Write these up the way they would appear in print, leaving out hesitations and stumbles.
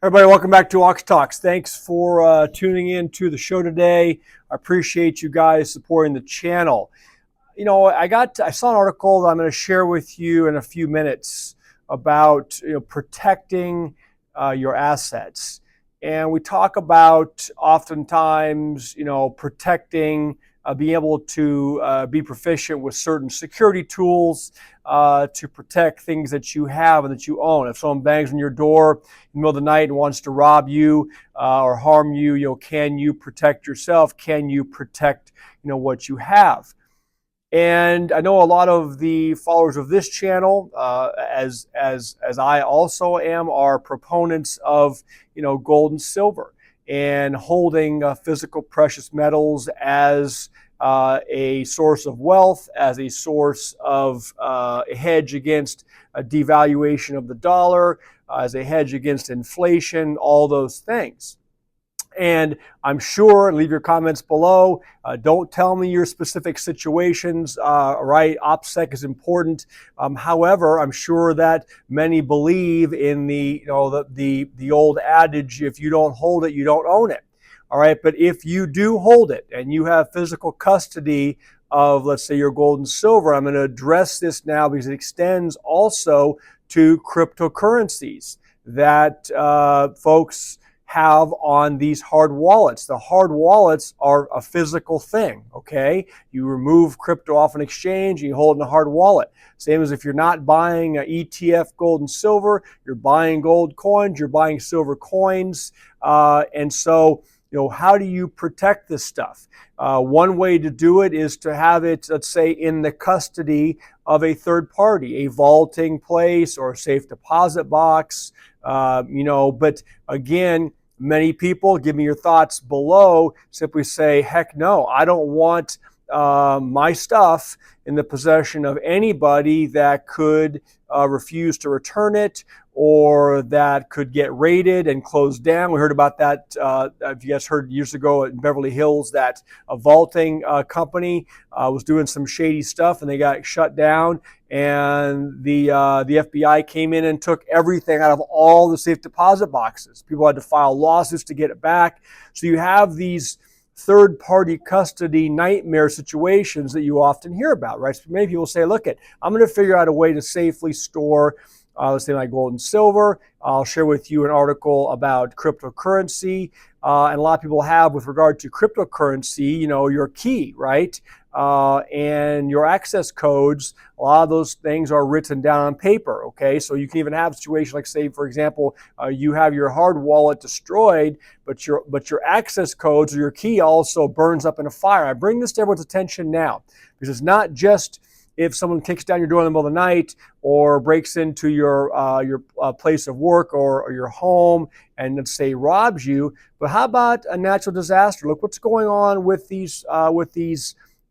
Everybody, welcome back to Ox Talks. Thanks for tuning in to the show today. I appreciate you guys supporting the channel. I saw an article that I'm going to share with you in a few minutes about protecting your assets, and we talk about oftentimes protecting, being able to be proficient with certain security tools to protect things that you have and that you own. If someone bangs on your door in the middle of the night and wants to rob you or harm you, can you protect yourself? Can you protect what you have? And I know a lot of the followers of this channel, as I also am, are proponents of gold and silver and holding physical precious metals as a source of wealth, as a source of a hedge against a devaluation of the dollar, as a hedge against inflation, all those things. And I'm sure, leave your comments below. Don't tell me your specific situations, right? OPSEC is important. However, I'm sure that many believe in the old adage, if you don't hold it, you don't own it. All right, but if you do hold it and you have physical custody of, let's say, your gold and silver, I'm going to address this now because it extends also to cryptocurrencies that folks have on these hard wallets. The hard wallets are a physical thing, okay? You remove crypto off an exchange and you hold it in a hard wallet. Same as if you're not buying an ETF gold and silver, you're buying gold coins, you're buying silver coins. And so, how do you protect this stuff? One way to do it is to have it, let's say, in the custody of a third party, a vaulting place or a safe deposit box. But again, many people, give me your thoughts below, simply say, heck no, I don't want my stuff in the possession of anybody that could refuse to return it or that could get raided and closed down. We heard about that, if you guys heard years ago in Beverly Hills, that a vaulting company was doing some shady stuff and they got shut down. And the FBI came in and took everything out of all the safe deposit boxes. People had to file lawsuits to get it back. So you have these third-party custody nightmare situations that you often hear about, right? So many people say, look, I'm going to figure out a way to safely store, let's say, my gold and silver. I'll share with you an article about cryptocurrency. And a lot of people have, with regard to cryptocurrency, your key, right? And your access codes, a lot of those things are written down on paper, okay? So you can even have a situation like, say, for example, you have your hard wallet destroyed, but your access codes or your key also burns up in a fire. I bring this to everyone's attention now because it's not just if someone kicks down your door in the middle of the night or breaks into your place of work or your home and, let's say, robs you, but how about a natural disaster? Look what's going on with these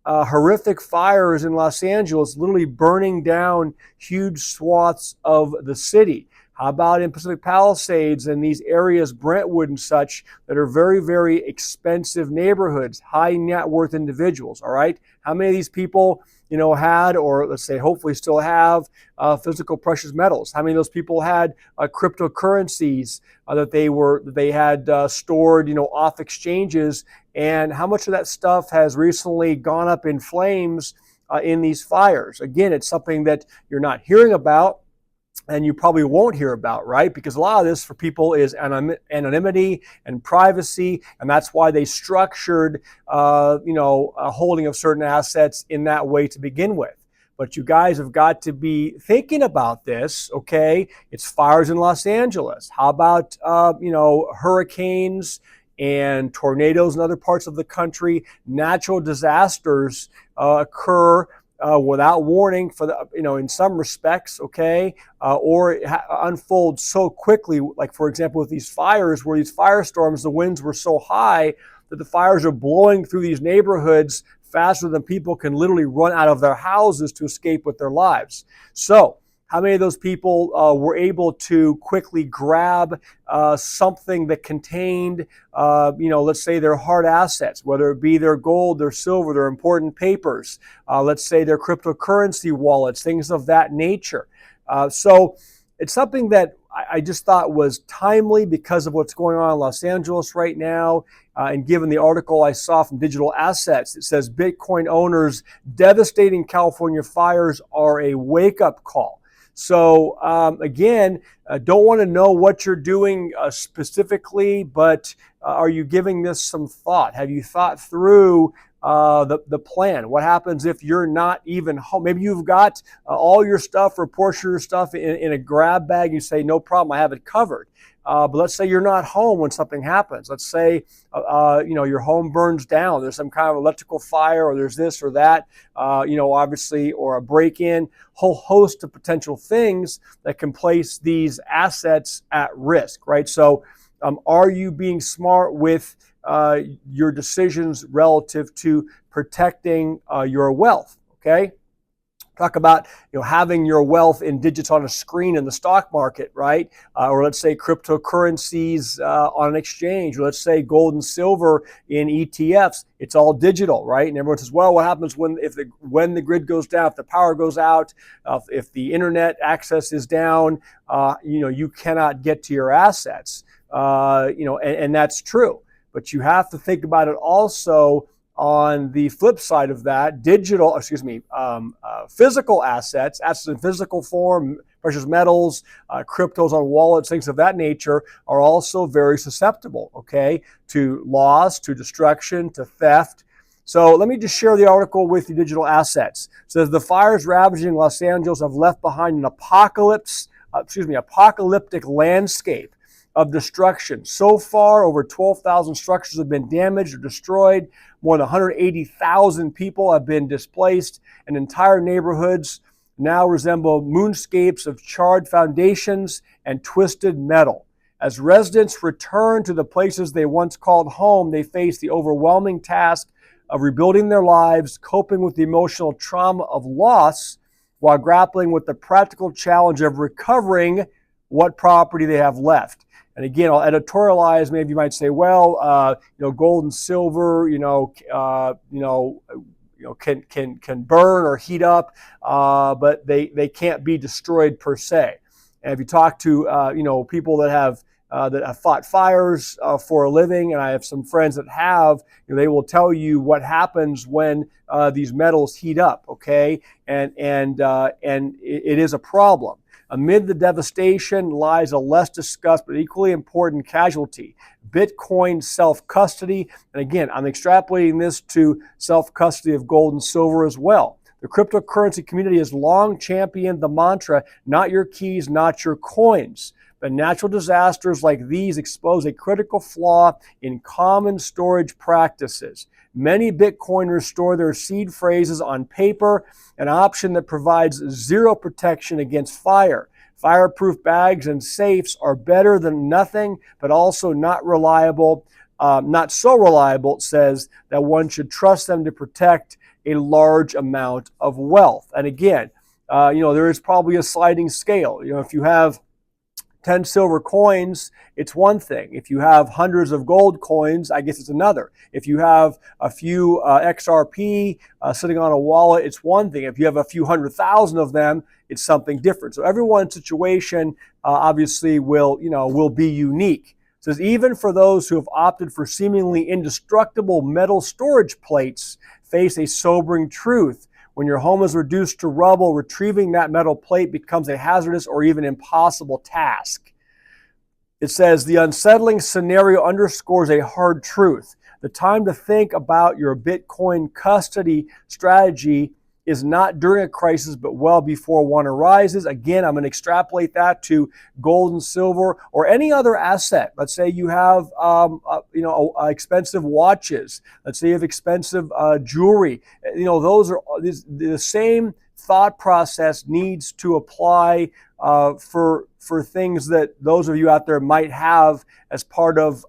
horrific fires in Los Angeles, literally burning down huge swaths of the city. How about in Pacific Palisades and these areas, Brentwood and such, that are very, very expensive neighborhoods, high net worth individuals, all right? How many of these people, had, or let's say hopefully still have, physical precious metals? How many of those people had cryptocurrencies that they had stored, off exchanges? And how much of that stuff has recently gone up in flames in these fires? Again, it's something that you're not hearing about and you probably won't hear about, right? Because a lot of this for people is anonymity and privacy, and that's why they structured, a holding of certain assets in that way to begin with. But you guys have got to be thinking about this, okay? It's fires in Los Angeles. How about, hurricanes and tornadoes in other parts of the country? Natural disasters occur without warning for in some respects, okay, or it unfolds so quickly. Like, for example, with these fires, where these firestorms, the winds were so high that the fires are blowing through these neighborhoods faster than people can literally run out of their houses to escape with their lives. So how many of those people were able to quickly grab something that contained, let's say their hard assets, whether it be their gold, their silver, their important papers, let's say their cryptocurrency wallets, things of that nature. So it's something that I just thought was timely because of what's going on in Los Angeles right now. And given the article I saw from Digital Assets, it says Bitcoin owners, devastating California fires are a wake-up call. So again, don't want to know what you're doing specifically, but are you giving this some thought? Have you thought through the plan? What happens if you're not even home? Maybe you've got all your stuff or portion of your stuff in a grab bag. You say, no problem, I have it covered. But let's say you're not home when something happens. Let's say your home burns down. There's some kind of electrical fire, or there's this or that, obviously, or a break-in. Whole host of potential things that can place these assets at risk, right? So, are you being smart with your decisions relative to protecting your wealth? Okay. Talk about having your wealth in digits on a screen in the stock market, right? Or let's say cryptocurrencies on an exchange, or let's say gold and silver in ETFs. It's all digital, right? And everyone says, well, what happens when the grid goes down, if the power goes out, if the internet access is down, you cannot get to your assets, and that's true. But you have to think about it also on the flip side of that, physical assets in physical form, precious metals, cryptos on wallets, things of that nature are also very susceptible, okay, to loss, to destruction, to theft. So let me just share the article with you, Digital Assets. It says the fires ravaging Los Angeles have left behind an apocalyptic landscape of destruction. So far, over 12,000 structures have been damaged or destroyed. More than 180,000 people have been displaced, and entire neighborhoods now resemble moonscapes of charred foundations and twisted metal. As residents return to the places they once called home, they face the overwhelming task of rebuilding their lives, coping with the emotional trauma of loss, while grappling with the practical challenge of recovering what property they have left. And again, I'll editorialize. Maybe you might say, well, gold and silver, can burn or heat up, but they can't be destroyed per se. And if you talk to people that have fought fires for a living, and I have some friends that have, they will tell you what happens when these metals heat up. Okay, and it is a problem. Amid the devastation lies a less discussed but equally important casualty: Bitcoin self-custody. And again, I'm extrapolating this to self-custody of gold and silver as well. The cryptocurrency community has long championed the mantra, not your keys, not your coins. But natural disasters like these expose a critical flaw in common storage practices. Many Bitcoiners store their seed phrases on paper, an option that provides zero protection against fire. Fireproof bags and safes are better than nothing, but also not so reliable, it says, that one should trust them to protect a large amount of wealth. And again, there is probably a sliding scale. If you have 10 silver coins, it's one thing. If you have hundreds of gold coins, I guess it's another. If you have a few XRP sitting on a wallet, it's one thing. If you have a few 100,000 of them, it's something different. So everyone's situation obviously will be unique. It says even for those who have opted for seemingly indestructible metal storage plates, face a sobering truth. When your home is reduced to rubble, retrieving that metal plate becomes a hazardous or even impossible task. It says the unsettling scenario underscores a hard truth. The time to think about your Bitcoin custody strategy is not during a crisis, but well before one arises. Again, I'm going to extrapolate that to gold and silver or any other asset. Let's say you have, expensive watches. Let's say you have expensive jewelry. Those are the same thought process needs to apply for things that those of you out there might have as part of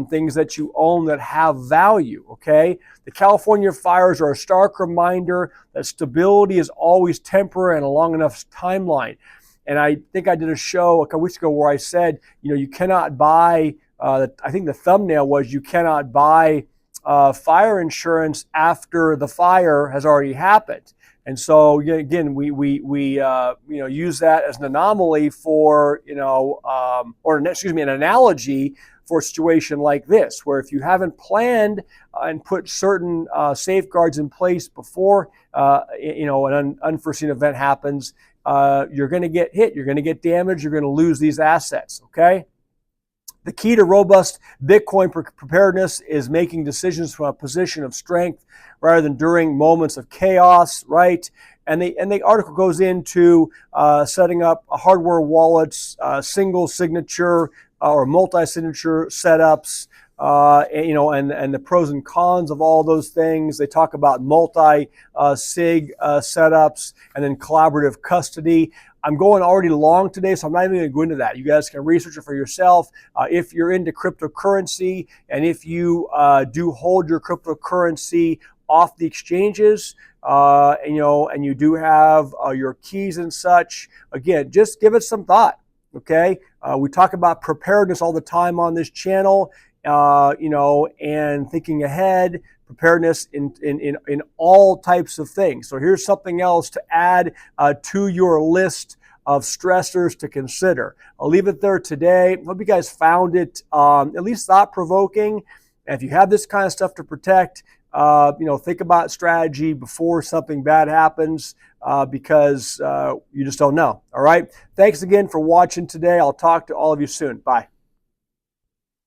things that you own that have value, okay? The California fires are a stark reminder that stability is always temporary and a long enough timeline. And I think I did a show a couple weeks ago where I said, you cannot buy, I think the thumbnail was, you cannot buy fire insurance after the fire has already happened. And so again, we use that as an anomaly for an analogy for a situation like this, where if you haven't planned and put certain safeguards in place before an unforeseen event happens, you're going to get hit, you're going to get damaged, you're going to lose these assets. Okay. The key to robust Bitcoin preparedness is making decisions from a position of strength rather than during moments of chaos, right? And the article goes into setting up hardware wallets, single signature or multi-signature setups, and the pros and cons of all those things. They talk about multi-sig setups and then collaborative custody. I'm going already long today, so I'm not even going to go into that. You guys can research it for yourself. If you're into cryptocurrency and if you do hold your cryptocurrency off the exchanges, and you do have your keys and such, again, just give it some thought. Okay, we talk about preparedness all the time on this channel, and thinking ahead, preparedness in all types of things. So here's something else to add to your list of stressors to consider. I'll leave it there today. Hope you guys found it at least thought-provoking. And if you have this kind of stuff to protect, think about strategy before something bad happens, because you just don't know. All right. Thanks again for watching today. I'll talk to all of you soon. Bye.